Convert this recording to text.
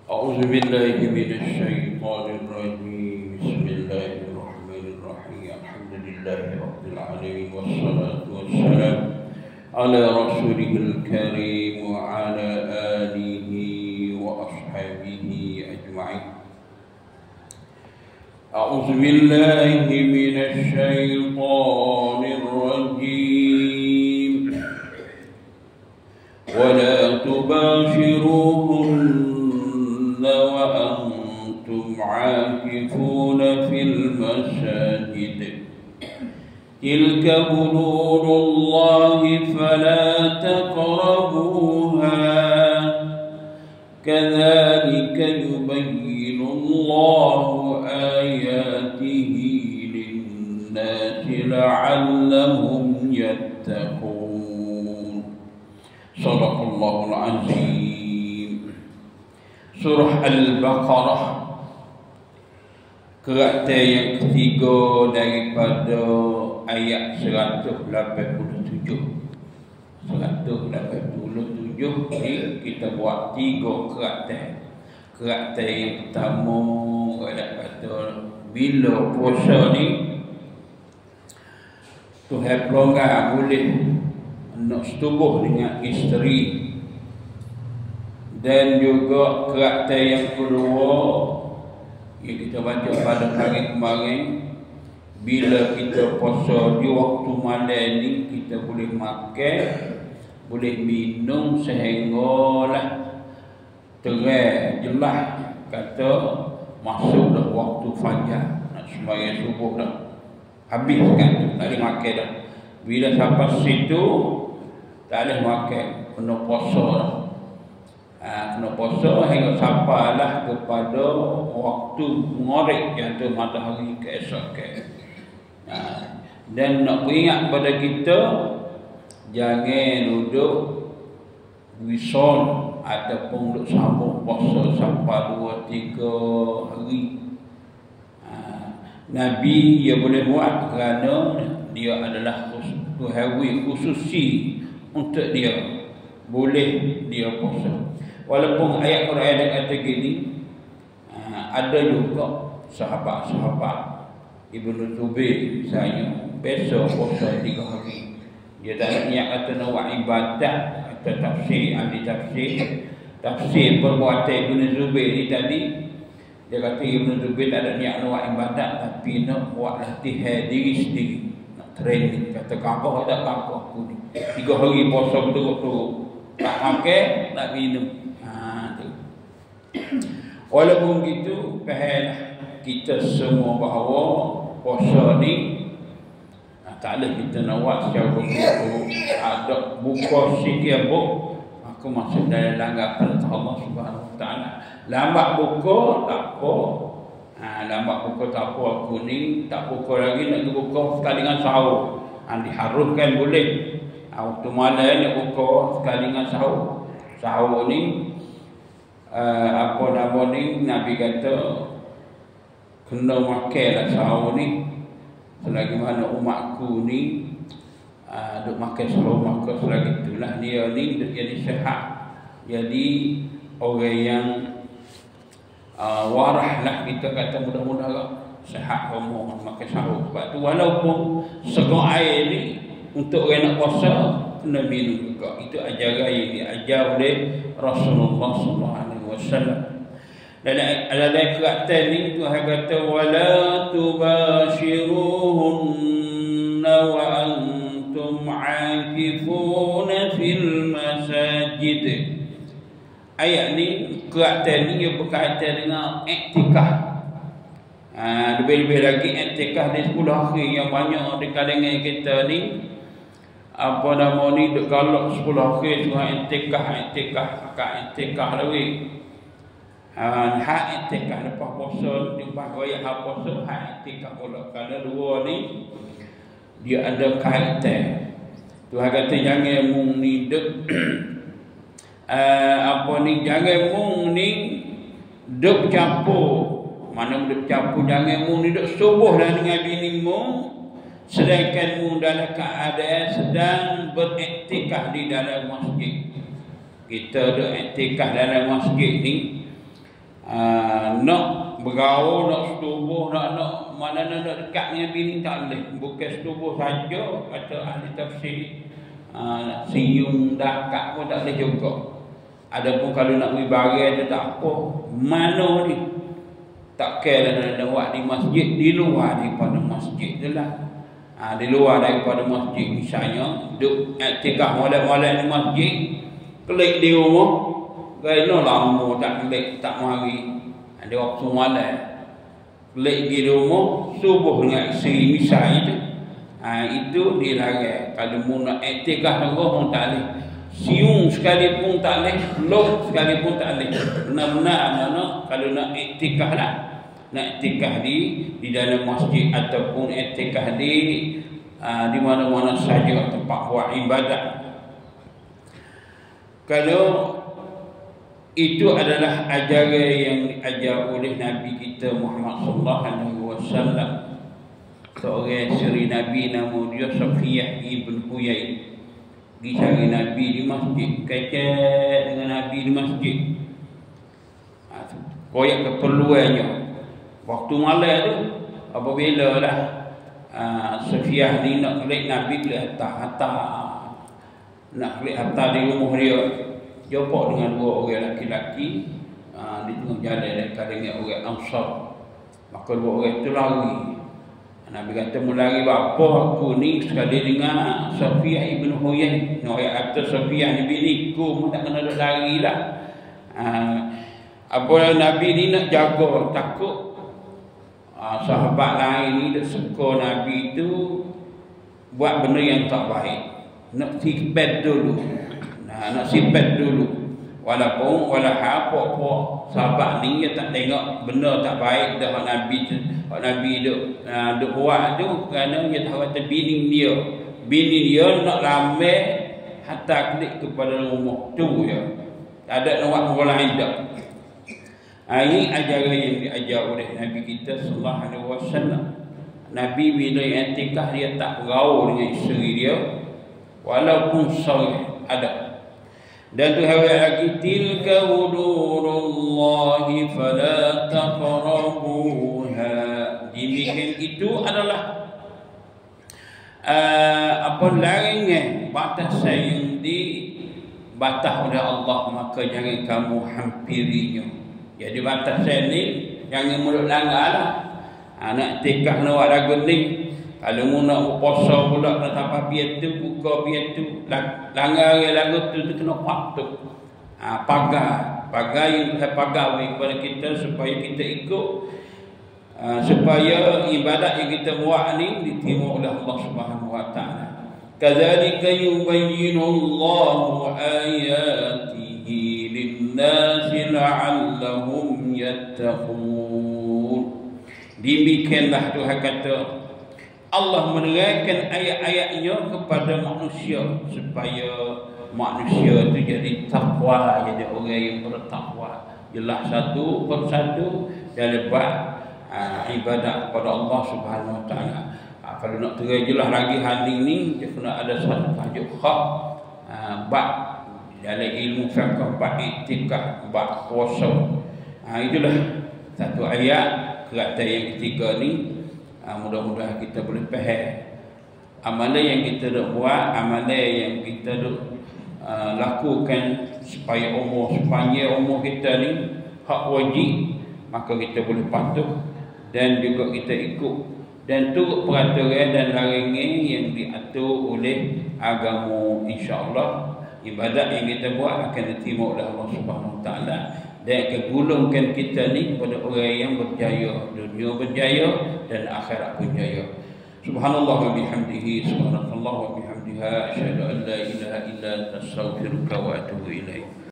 أعوذ بالله من الشيطان الرجيم بسم الله الرحمن الرحيم الحمد لله رب العالمين والصلاة والسلام على رسوله الكريم وعلى آله وأصحابه أجمعين أعوذ بالله من الشيطان الرجيم ولا تباشروهن وأنتم عاكفون في المساجد تلك حدود الله فلا تقربوها كذلك يبين الله آياته للناس لعلهم يتقون صدق الله العظيم. Surah Al-Baqarah, kerata yang ketiga daripada ayat 187. 187 ni kita buat 3 kerata. Kerata yang pertama ayat kata bila puasa ni Tuhan pelonggar boleh nak setubuh dengan isteri. Dan juga kerata yang kedua yang kita baca pada hari kemarin, bila kita puasa di waktu malam ni kita boleh makan, boleh minum sehinggalah terang jelas kata masuk dah waktu fajar, nak sembahyang subuh dah, habis kan tu, tak boleh makan dah. Bila sampai situ tak boleh makan, kena puasa dah. Kena puasa hingga sampailah kepada waktu maghrib, iaitu matahari keesokan. Dan nak peringat kepada kita, jangan duduk wison ataupun duduk sambung puasa sampai 2-3 hari. Nabi dia boleh buat kerana dia adalah hari khususi untuk dia, boleh dia puasa. Walaupun ayat Quran yang kata gini, ada juga sahabat-sahabat Ibnu Zubair misalnya besok puasa 3 hari. Dia tak nak niat kata nak buat ibadat atau tafsir, ahli tafsir perbuatan Ibnu Zubair ni tadi. Dia kata Ibnu Zubair tak ada niat nak buat ibadat, tapi nak buat latihan diri sendiri, nak training. Kata kakak tak kakak aku ni 3 hari puasa betul-betul, tak makan, tak minum. Walaupun begitu, fahamlah kita semua bahawa puasa ni tak boleh kita nak buat secara begitu. Ada buka sikit buk, aku masuk dalam langgapan Allah Subhanahu Wa Taala. Lambat buka tak apa. Lambat buka tak apa, aku ni tak buka lagi, nak buka sekali dengan sahur. Diharuskan boleh. Waktu malam nak buka sekali dengan sahur. Sahur ni apa nama ni, Nabi kata kena makanlah sahur ni. Selagi mana umatku ni duk makan sahur, maka selagi itulah dia ni duk jadi sihat, jadi orang yang warah lah, kita kata mudah-mudahan sihat umur makan sahur. Sebab tu walaupun segak air ni untuk orang nak puasa kena minum juga. Itu ajaran yang diajar oleh Rasulullah SAW. Dalam keratan ni Tuhan kata wala tubashiruhunna wa antum aakifuna fil masajid. Ayat ni, keratan ni dia berkaitan dengan iktikaf. Lebih-lebih lagi iktikaf di 10 hari yang banyak di kalangan kita ni. Apa nama ni, duk galak 10 hari tu iktikaf lagi. Hak iktikaf lepas puasa, lepas raya hak puasa, hak iktikaf pula. Kerana dua ni dia ada kaitan. Tuhan kata jangan mung ni duk jangan mung ni duk campur. Mana duk campur, jangan mung ni duk subuh dah dengan bini mung, sedangkan mu dalam keadaan sedang beriktikaf di dalam masjid. Kita beriktikaf dalam masjid ni, nak bergaul, nak setubuh, nak mana nak dekat dengan bini tak boleh. Bukan setubuh saja, kata ahli tafsir. Siung dekat pun tak boleh juga. Adapun kalau nak pergi barang tu tak apa. Mana ni? Tak kira nak buat di masjid, di luar daripada masjid je lah. Di luar daripada masjid, misalnya duduk iktikaf malam-malam di masjid, kelik di rumah, kena lama tak kelik, tak mari. Ada waktu malam, kelik di rumah, subuh dengan isteri misalnya tu. Itu dilarang. Kalau mu nak iktikaf pun tak boleh. Siung sekalipun tak boleh, lok sekalipun tak boleh. Benar-benar kalau nak iktikaf lah. Nak iktikaf di dalam masjid ataupun iktikaf di mana-mana saja tempat buat ibadat. Kalau itu adalah ajaran yang diajar oleh Nabi kita Muhammad sallallahu alaihi wasallam. Seorang isteri Nabi nama dia Safiyah ibn Huyai. Pergi cari Nabi di masjid, kaitan dengan Nabi di masjid. Koyak keperluannya. Waktu malam tu, apabila lah Safiyah ni nak kelik Nabi, kelik atas. Nak kelik atas di rumah dia, jumpa dengan dua orang lelaki-lelaki di tengah jalan dekat dengan orang Ansar. Maka dua orang itu lari. Nabi kata, mu lari apa? Aku ni sekali dengan Safiyah ibn Huyai. Orang kata Safiyah ni biniku, mu tak kena lari lah. Apa Nabi ni nak jaga, takut sahabat lain ni dia suka Nabi tu buat benda yang tak baik. Nak sipet dulu. Nak sipet dulu. Walaupun apa-apa sahabat ni dia tak tengok benda tak baik dah Nabi tu. Nabi duk buat tu kerana dia tahu kata bini dia nak ramai hatta klik kepada rumah tu ya. Tak ada nak buat orang lain dah. Ini ajaran yang diajar oleh Nabi kita sallallahu alaihi wasallam. Nabi bila i'tikaf dia tak bergaul dengan isteri dia walaupun sore ada. Dan tu hari lagi tilka hududullahi fala taqrabuha. Demikian itu adalah larangan batasan yang dibatas oleh Allah, maka jangan kamu hampirinya. Jadi batasan ni jangan mulut langgar lah. Nak tikah nak buat lagu ni, kalau mu nak puasa pula nak sampai biar tu, buka biar tu, langgar lagu tu kena patuh. Pagar yang saya pagar kepada kita supaya kita ikut, supaya ibadat yang kita buat ni diterima oleh Allah Subhanahu wa taala. Kadzalika yubayyinu Allahu ayatihi lin-nasi la'allahum yattaqun. Demikianlah Tuhan kata, Allah menerangkan ayat-ayatnya kepada manusia supaya manusia itu jadi takwa, jadi orang yang bertakwa. Jelas satu persatu dalam ibadat kepada Allah Subhanahu wa taala. Kalau nak terang jelas lagi hari ni, dia kena ada satu tajuk khas bab dalam ilmu fiqh, bab i'tikaf, bab puasa. Itulah satu ayat kerana yang ketiga ni. Mudah-mudahan kita boleh faham amalan yang kita nak buat, amalan yang kita nak lakukan supaya sepanjang umur kita ni hak wajib, maka kita boleh patuh dan juga kita ikut dan turut peraturan dan larangan yang diatur oleh agama. InsyaAllah ibadat yang kita buat akan diterima oleh Allah Subhanahu wa taala dan kegulungkan kita ni kepada orang yang berjaya, dunia berjaya dan akhirat pun jaya. Subhanallah wa bihamdihi, subhanallah wa bihamdiha, asyhadu an la ilaha illa anta, astaghfiruka wa atubu ilaik.